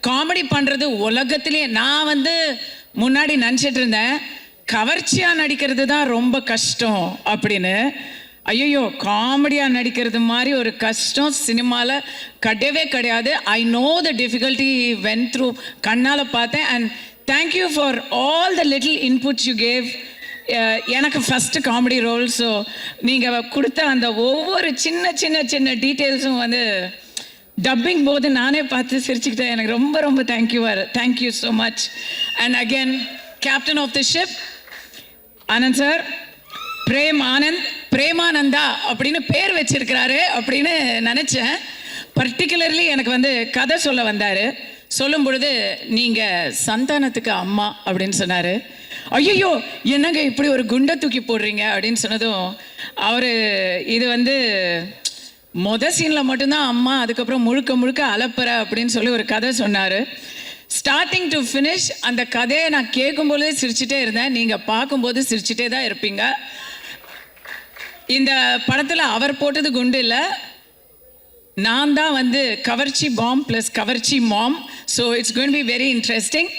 Comedy பண்ணுறது உலகத்திலேயே நான் வந்து முன்னாடி நினச்சிட்டு இருந்தேன் கவர்ச்சியாக நடிக்கிறது தான் ரொம்ப கஷ்டம் அப்படின்னு. ஐயோ, காமெடியாக நடிக்கிறது மாதிரி ஒரு கஷ்டம் சினிமாவில் கிடையவே கிடையாது. I know the difficulty went through, கண்ணால் பார்த்தேன். And thank you for all the little inputs you gave. எனக்கு ஃபஸ்ட்டு காமெடி ரோல். ஸோ நீங்கள் கொடுத்த அந்த ஒவ்வொரு சின்ன சின்ன சின்ன டீட்டெயில்ஸும் வந்து டப்பிங் போது நானே பார்த்து சிரிச்சுக்கிட்டேன். எனக்கு ரொம்ப ரொம்ப thank you so much. And again captain of the ship Anand sir, Premananda அப்படின்னு பேர் வச்சிருக்கிறாரு அப்படின்னு நினச்சேன். பர்டிகுலர்லி எனக்கு வந்து கதை சொல்ல வந்தார். சொல்லும் பொழுது நீங்கள் சந்தானத்துக்கு அம்மா அப்படின்னு சொன்னார். ஐயோ, என்னங்க இப்படி ஒரு குண்டை தூக்கி போடுறீங்க அப்படின்னு சொன்னதும் அவர் இது வந்து சீனில் மட்டும்தான் அம்மா, அதுக்கப்புறம் முழுக்க முழுக்க அலப்பற அப்படின்னு சொல்லி ஒரு கதை சொன்னார். ஸ்டார்டிங் டு ஃபினிஷ் அந்த கதையை நான் கேட்கும்போதே சிரிச்சுட்டே இருந்தேன். நீங்கள் பார்க்கும்போது சிரிச்சுட்டே தான் இருப்பீங்க. இந்த படத்தில் அவர் போட்டது குண்டு இல்லை, நான் தான் வந்து கவர்ச்சி பாம் ப்ளஸ் கவர்ச்சி mom. So it's going to be very interesting.